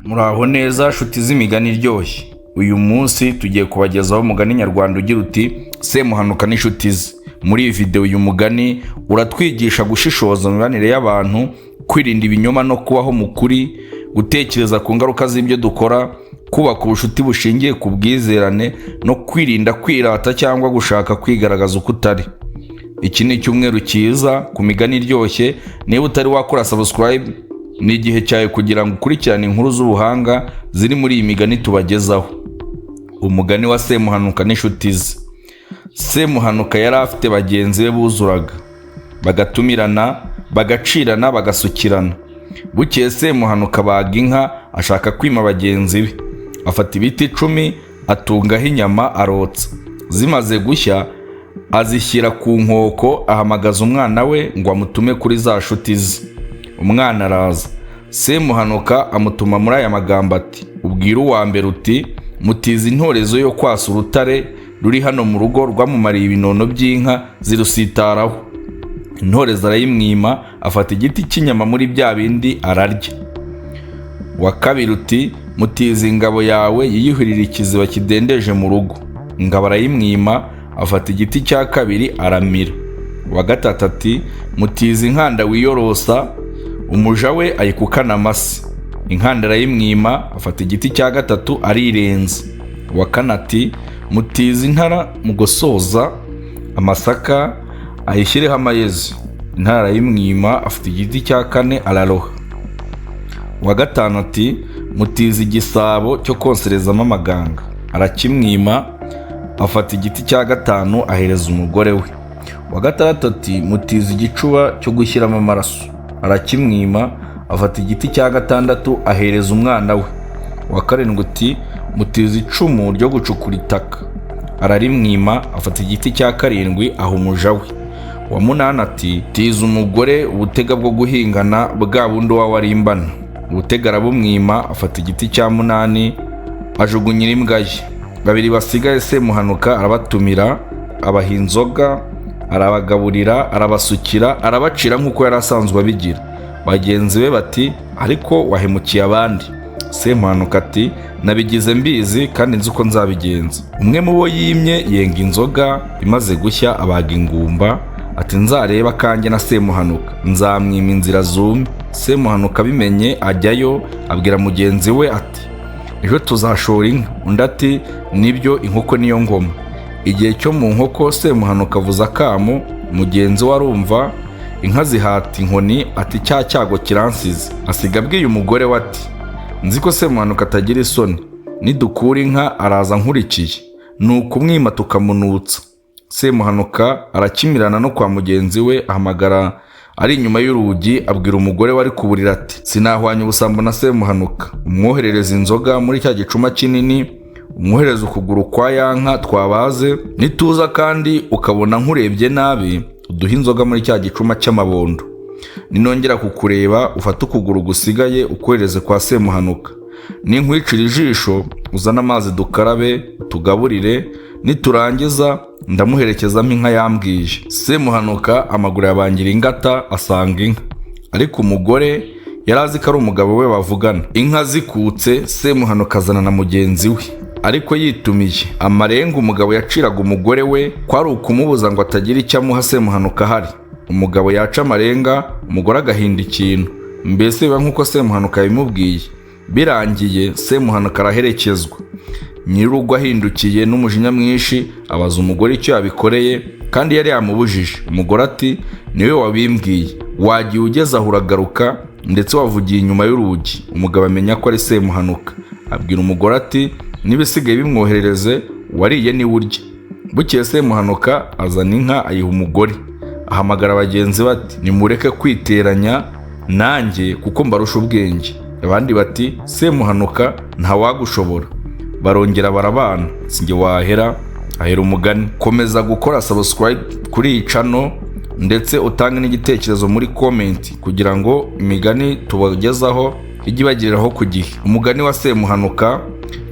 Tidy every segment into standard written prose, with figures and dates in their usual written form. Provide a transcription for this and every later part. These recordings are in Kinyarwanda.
Muraho neza nshuti z'imigani iryoshye. Uyu munsi tugiye kubagezaho umugani nyarwanda ugira uti Semuhanuka n'inshuti ze. Muri iyi video uyu mugani uratwigisha gushishoza mu mibanire y'abantu, kwirinda ibinyoma no kubaho mu kuri, gutekereza ku ngaruka z'ibyo dukora, kubaka ubucuti bushingiye ku bwizerane no kwirinda kwirata cyangwa gushaka kwigaragaza uko utari. Iki ni icyumweru cyiza ku migani iryoshye. Niba utari wakora subscribe, ni igihe cyawe kugira ngo ukurikirane inkuru z'ubuhanga ziri muri iyi migani tubagezaho. Umugani wa Semuhanuka n'inshuti ze. Semuhanuka yari afite bagenzi be buzuraga, bagatumirana, bagacirana, bagasukirana. Bukeye Semuhanuka abaga inka, ashaka kwima bagenzi be. Afata ibiti 10 atungaho inyama arotsa. Zimaze gushya azishyira ku nkoko, ahamagaza umwana we ngo amutume kuri za nshuti ze. Umwana araza. Semuhanuka amutuma muri aya magambo ati: ubwira uwa mbere uti mutiza intorezo yo kwasa urutare ruri hano mu rugo rwamumariye ibinono by'inka zirusitaraho. Intorezo arayimwima, afata igiti cy'inyama muri bya bindi ararya. Wa kabiri uti mutiza ingabo yawe yiyuhirira ikiziba kidendeje mu rugo. Ingabo arayimwima, afata igiti cya kabiri aramira. Wa gatatu ati mutiza inkanda wiyorosa, umuja we ayikukana amase. Inkanda arayimwima, afata igiti cya gatatu arirenza. Wa kane ati mutiza intara mugosoza amasaka ayishyireho amayezi. Intara arayimwima, afata igiti cya kane araroha. Wa gatanu ati mutiza igisabo cyo konserezamo amaganga. Arakimwima, afata igiti cya gatanu ahereza umugore we. Wa gatandatu ati mutiza igicuba cyo gushyiramo amaraso. Arakimwima, afata igiti cya gatandatu ahereza umwana we. Wa karindwi ati mutiza icumu ryo gucukura itaka. Ararimwima, afata igiti cya karindwi aha umuja we. Wa munani ati tiza umugore ubutega bwo guhingana bwa bundi warimbana. Ubutega arabumwima, afata igiti cya munani ajugunyira imbwa ye. Babiri basigaye Semuhanuka arabatumira, abaha inzoga, arabagaburira, arabasukira, arabacira nk'uko yari asanzwe abigira. Bagenzi be bati ariko wahemukiye abandi. Semuhanuka ati nabigize mbizi kandi nzi uko nzabigenza. Umwe mu bo yimye yenga inzoga, imaze gushya abaga ingumba, ati nzareba kanjye na Semuhanuka, nzamwima inzira zume. Semuhanuka bimenye ajyayo, abwira mugenzi we ati ejo tuzashora inka. Undi ati nibyo, inkoko niyo ngoma. Igihe cyo mu nkoko Semuhanuka avuza akamo, mugenzi we arumva. Inka zihata inkoni, ati cya cyago kiransize. Asiga abwiye umugore we ati nzi ko Semuhanuka atagira isoni, nidukura inka araza nkurikiye. Nuko umwima tukamunutsa. Semuhanuka arakimirana no kwa mugenzi we, ahamagara ari inyuma y'urugi, abwira umugore we ari kuburira ati sinahwanya ubusambo na Semuhanuka. Umwoherereza inzoga muri cya gicuma kinini, umwohereza ukuguru kwa ya nka twabaze. Nituza kandi ukabona nkurebye nabi, uduhe inzoga muri cya gicuma cy'amabondo. Ninongera kukureba ufate ukuguru gusigaye ukohereze kwa Semuhanuka. Ninkwicira ijisho uzana amazi dukarabe tugaburire, niturangiza ndamuherekezamo inka yambwiye. Semuhanuka amaguru yabangira ingata asanga inka, ariko umugore yari azi ko ari umugabo we bavugana. Inka zikutse Semuhanuka azana na mugenzi we, ariko yitumiye amarenga umugabo yaciraga umugore we, kwari ukumubuza ngo atagira icyo amuha Semuhanuka ahari. Umugabo yaca amarenga, umugore agahinda ikintu, mbese biba nk'uko Semuhanuka yabimubwiye. Birangiye Semuhanuka araherekezwa. Nyir'urugo ahindukiye n'umujinya mwinshi abaza umugore icyo yabikoreye kandi yari yamubujije. Umugore ati niwe wabimbwiye, wagiye ugeze aho uragaruka ndetse wavugiye inyuma y'urugi. Umugabo amenya ko ari Semuhanuka, abwira umugore ati n'ibisigaye bimwoherereze, wariye niwe urya. Bukeye Semuhanuka azana inka ayiha umugore, ahamagara abagenzi bati nimureke kwiteranya nanjye kuko mbarusha ubwenge. Abandi bati Semuhanuka ntawagushobora. Barongera barabana. Sinjye wahera ahera umugani. Komeza gukora subscribe kuri iyi channel ndetse utange n'igitekerezo muri comment kugira ngo imigani tubagezaho ijye ibagiriraho ku gihe. Umugani wa Semuhanuka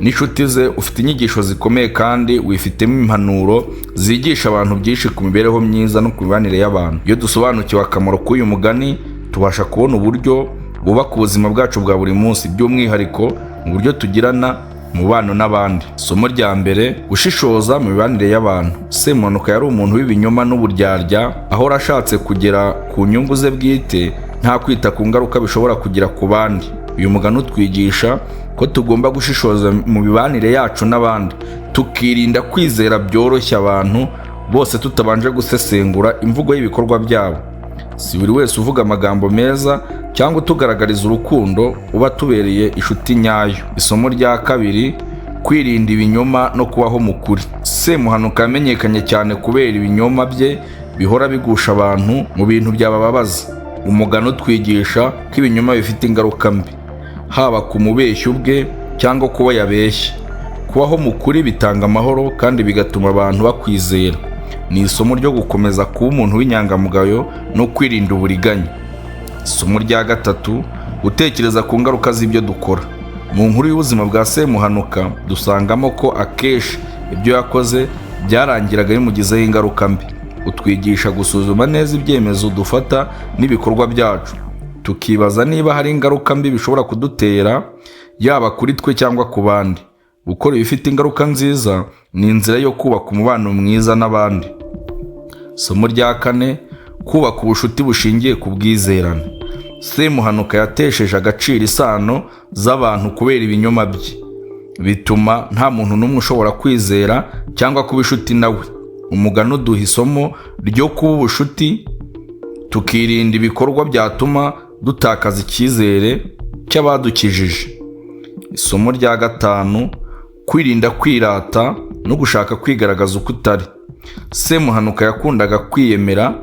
n'inshuti ze ufite inyigisho zikomeye kandi wifitemo impanuro zigisha abantu byinshi ku mibereho myiza no ku mibanire y'abantu. Iyo dusobanukiwe akamaro k'uyu mugani, tubasha kubona uburyo bwubaka ubuzima bwacu bwa buri munsi, by'umwihariko mu buryo tugirana umubano n'abandi. Isomo rya mbere: gushishoza mu mibanire y'abantu. Semuhanuka yari umuntu w'ibinyoma n'uburyarya, ahora ashatse kugera ku nyungu ze bwite nta kwita ku ngaruka bishobora kugira ku bandi. Uyu mugani utwigisha ko tugomba gushishoza mu mibanire yacu n'abandi, tukirinda kwizera byoroshye abantu bose tutabanje gusesengura imvugo y'ibikorwa byabo. Si buri wese uvuga amagambo meza cyangwa utugaragariza urukundo uba tubereye inshuti nyayo. Isomo rya kabiri: kwirinda ibinyoma no kubaho mu kuri. Semuhanuka yamenyekanye cyane kubera ibinyoma bye bihora bigusha abantu mu bintu byabababaza. Umugani utwigisha ko ibinyoma bifite ingaruka mbi, haba ku mubeshyi ubwe cyangwa kuba yabeshye. Kubaho mu kuri bitanga amahoro kandi bigatuma abantu bakwizera. Ni isomo ryo gukomeza kuba umuntu w'inyangamugayo no kwirinda uburiganya. Isomo rya gatatu: gutekereza ku ngaruka z'ibyo dukora. Mu nkuru y'ubuzima bwa Semuhanuka dusangamo ko akenshi ibyo yakoze byarangiraga bimugizeho ingaruka mbi. Utwigisha gusuzuma neza ibyemezo dufata n'ibikorwa byacu, tukibaza niba hari ingaruka mbi bishobora kudutera, yaba kuri twe cyangwa ku bandi. Gukora ibifite ingaruka nziza ni inzira yo kubaka umubano mwiza n'abandi. Isomo rya kane: kubaka ubucuti bushingiye ku bwizerane. Semuhanuka yatesheje agaciro isano z'abantu kubera ibinyoma bye, bituma nta muntu n'umwe ushobora kwizera cyangwa kuba inshuti nawe. Umugani uduha isomo ryo kuba ubucuti, tukirinda ibikorwa byatuma dutakaza icyizere cy'abadukijije. Isomo rya gatanu: kwirinda kwirata no gushaka kwigaragaza uko utari. Semuhanuka yakundaga kwiyemera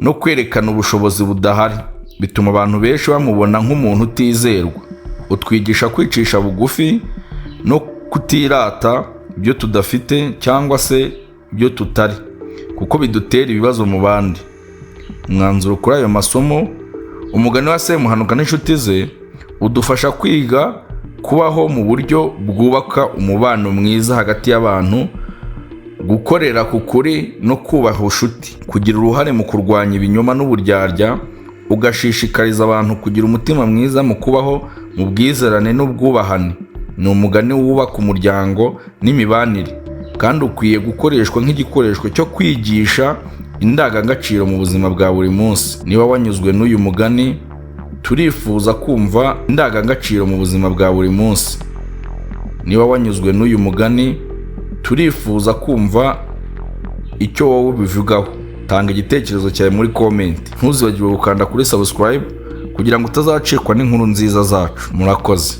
no kwerekana ubushobozi budahari, bituma abantu benshi bamubona nk'umuntu utizerwa. Utwigisha kwicisha bugufi no kutirata ibyo tudafite cyangwa se ibyo tutari, kuko bidutera ibibazo mu bandi. Umwanzuro kuri ayo masomo: umugani wa Semuhanuka n'inshuti ze udufasha kwiga kubaho mu buryo bwubaka umubano mwiza hagati y'abantu, gukorera ku kuri no kubaha ubucuti, kugira uruhare mu kurwanya ibinyoma n'uburyarya, ugashishikariza abantu kugira umutima mwiza mu kubaho mu bwizerane n'ubwubahane. Ni umugani wubaka umuryango n'imibanire, kandi ukwiye gukoreshwa nk'igikoresho cyo kwigisha indangagaciro mu buzima bwa buri munsi. Niba wanyuzwe n'uyu mugani, turifuza kumva indangagaciro mu buzima bwa buri munsi. Niba wanyuzwe n'uyu mugani, turifuza kumva icyo wowe ubivugaho. Tanga igitekerezo cyawe muri comment. Ntuzibagirwe gukanda kuri subscribe kugira ngo utazacikwa n'inkuru nziza zacu. Murakoze.